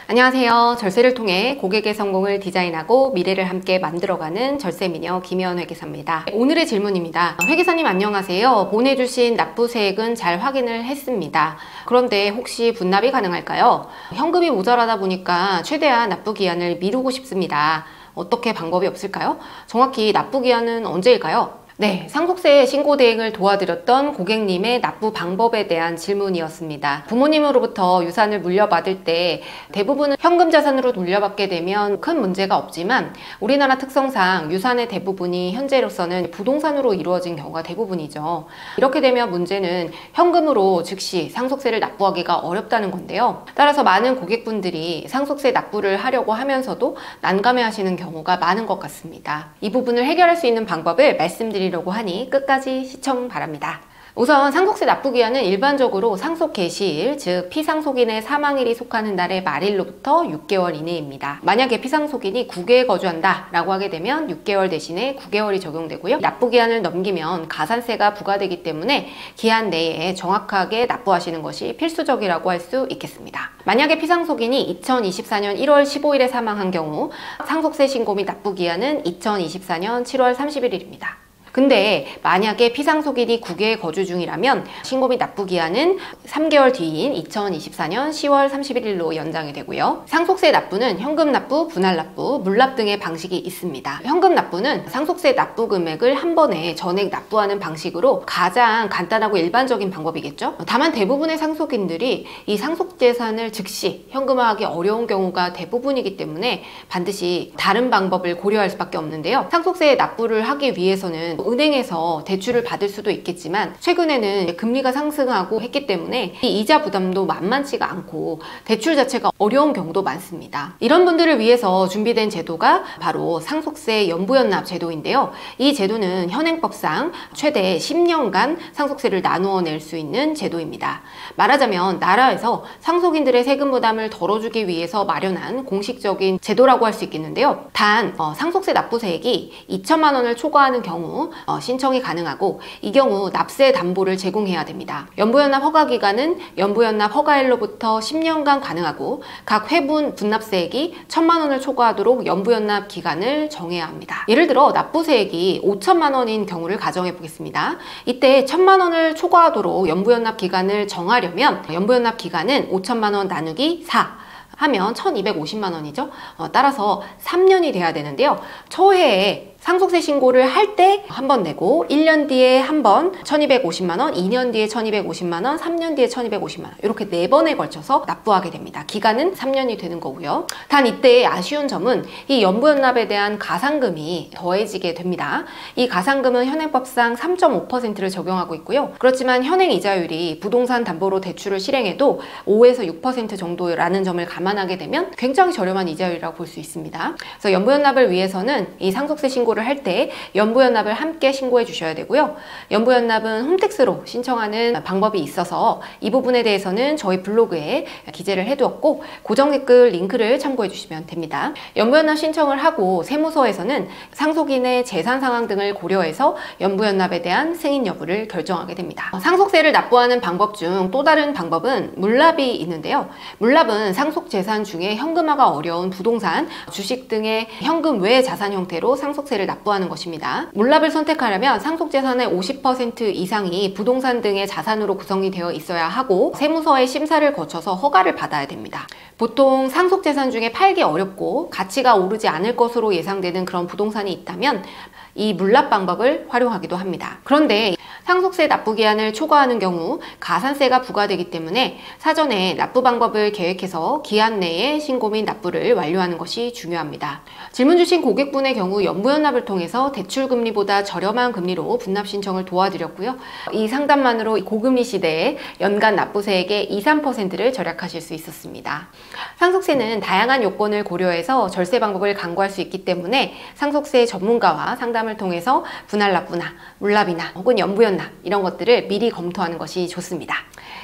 안녕하세요. 절세를 통해 고객의 성공을 디자인하고 미래를 함께 만들어가는 절세미녀 김혜원 회계사입니다. 오늘의 질문입니다. 회계사님 안녕하세요. 보내주신 납부세액은 잘 확인을 했습니다. 그런데 혹시 분납이 가능할까요? 현금이 모자라다 보니까 최대한 납부기한을 미루고 싶습니다. 어떻게 방법이 없을까요? 정확히 납부기한은 언제일까요? 네, 상속세 신고 대행을 도와드렸던 고객님의 납부 방법에 대한 질문이었습니다. 부모님으로부터 유산을 물려받을 때 대부분은 현금 자산으로 물려받게 되면 큰 문제가 없지만 우리나라 특성상 유산의 대부분이 현재로서는 부동산으로 이루어진 경우가 대부분이죠. 이렇게 되면 문제는 현금으로 즉시 상속세를 납부하기가 어렵다는 건데요. 따라서 많은 고객분들이 상속세 납부를 하려고 하면서도 난감해 하시는 경우가 많은 것 같습니다. 이 부분을 해결할 수 있는 방법을 말씀드리려고 하니 끝까지 시청 바랍니다. 우선 상속세 납부기한은 일반적으로 상속 개시일, 즉 피상속인의 사망일이 속하는 날의 말일로부터 6개월 이내입니다. 만약에 피상속인이 9개에 거주한다 라고 하게 되면 6개월 대신에 9개월이 적용되고요. 납부기한을 넘기면 가산세가 부과되기 때문에 기한 내에 정확하게 납부하시는 것이 필수적이라고 할 수 있겠습니다. 만약에 피상속인이 2024년 1월 15일에 사망한 경우 상속세 신고 및 납부기한은 2024년 7월 31일입니다. 근데 만약에 피상속인이 9개에 거주 중이라면 신고 및 납부기한은 3개월 뒤인 2024년 10월 31일로 연장이 되고요. 상속세 납부는 현금 납부, 분할 납부, 물납 등의 방식이 있습니다. 현금 납부는 상속세 납부 금액을 한 번에 전액 납부하는 방식으로 가장 간단하고 일반적인 방법이겠죠. 다만 대부분의 상속인들이 이 상속재산을 즉시 현금화하기 어려운 경우가 대부분이기 때문에 반드시 다른 방법을 고려할 수밖에 없는데요. 상속세 납부를 하기 위해서는 은행에서 대출을 받을 수도 있겠지만 최근에는 금리가 상승하고 했기 때문에 이 이자 부담도 만만치가 않고 대출 자체가 어려운 경우도 많습니다. 이런 분들을 위해서 준비된 제도가 바로 상속세 연부연납 제도인데요. 이 제도는 현행법상 최대 10년간 상속세를 나누어 낼 수 있는 제도입니다. 말하자면 나라에서 상속인들의 세금 부담을 덜어주기 위해서 마련한 공식적인 제도라고 할 수 있겠는데요. 단 상속세 납부세액이 2천만 원을 초과하는 경우 신청이 가능하고 이 경우 납세 담보를 제공해야 됩니다. 연부연납 허가기간은 연부연납 허가일로부터 10년간 가능하고 각 회분 분납세액이 1천만 원을 초과하도록 연부연납 기간을 정해야 합니다. 예를 들어 납부세액이 5천만 원인 경우를 가정해 보겠습니다. 이때 1천만 원을 초과하도록 연부연납 기간을 정하려면 연부연납 기간은 5천만 원 나누기 4 하면 1250만 원이죠. 따라서 3년이 돼야 되는데요. 초회에 상속세 신고를 할 때 한 번 내고 1년 뒤에 한 번 1250만 원, 2년 뒤에 1250만 원, 3년 뒤에 1250만 원 이렇게 4번에 걸쳐서 납부하게 됩니다. 기간은 3년이 되는 거고요. 단 이때 아쉬운 점은 이 연부연납에 대한 가산금이 더해지게 됩니다. 이 가산금은 현행법상 3.5%를 적용하고 있고요. 그렇지만 현행 이자율이 부동산 담보로 대출을 실행해도 5에서 6% 정도라는 점을 감안하게 되면 굉장히 저렴한 이자율이라고 볼 수 있습니다. 그래서 연부연납을 위해서는 이 상속세 신고를 할 때 연부연납을 함께 신고해 주셔야 되고요. 연부연납은 홈택스로 신청하는 방법이 있어서 이 부분에 대해서는 저희 블로그에 기재를 해두었고 고정 댓글 링크를 참고해 주시면 됩니다. 연부연납 신청을 하고 세무서에서는 상속인의 재산 상황 등을 고려해서 연부연납에 대한 승인 여부를 결정하게 됩니다. 상속세를 납부하는 방법 중 또 다른 방법은 물납이 있는데요. 물납은 상속재산 중에 현금화가 어려운 부동산, 주식 등의 현금 외 자산 형태로 상속세를 납부하는 것입니다. 물납을 선택하려면 상속재산의 50% 이상이 부동산 등의 자산으로 구성이 되어 있어야 하고 세무서의 심사를 거쳐서 허가를 받아야 됩니다. 보통 상속재산 중에 팔기 어렵고 가치가 오르지 않을 것으로 예상되는 그런 부동산이 있다면 이 물납 방법을 활용하기도 합니다. 그런데 상속세 납부기한을 초과하는 경우 가산세가 부과되기 때문에 사전에 납부 방법을 계획해서 기한 내에 신고 및 납부를 완료하는 것이 중요합니다. 질문 주신 고객분의 경우 연부연납을 통해서 대출금리보다 저렴한 금리로 분납 신청을 도와드렸고요. 이 상담만으로 고금리 시대에 연간 납부세액의 2~3%를 절약하실 수 있었습니다. 상속세는 다양한 요건을 고려해서 절세 방법을 강구할 수 있기 때문에 상속세 전문가와 상담을 통해서 분할 납부나 물납이나 혹은 연부연납 이런 것들을 미리 검토하는 것이 좋습니다.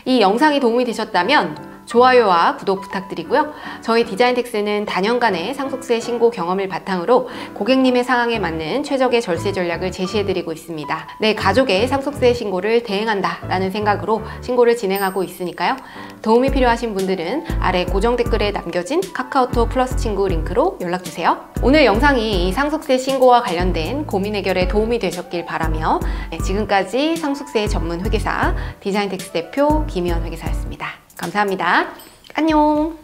이 영상이 도움이 되셨다면 좋아요와 구독 부탁드리고요. 저희 디자인텍스는 다년간의 상속세 신고 경험을 바탕으로 고객님의 상황에 맞는 최적의 절세 전략을 제시해드리고 있습니다. 내 가족의 상속세 신고를 대행한다 라는 생각으로 신고를 진행하고 있으니까요. 도움이 필요하신 분들은 아래 고정 댓글에 남겨진 카카오톡 플러스 친구 링크로 연락주세요. 오늘 영상이 이 상속세 신고와 관련된 고민 해결에 도움이 되셨길 바라며 지금까지 상속세 전문 회계사 디자인텍스 대표 김희연 회계사였습니다. 감사합니다. 안녕.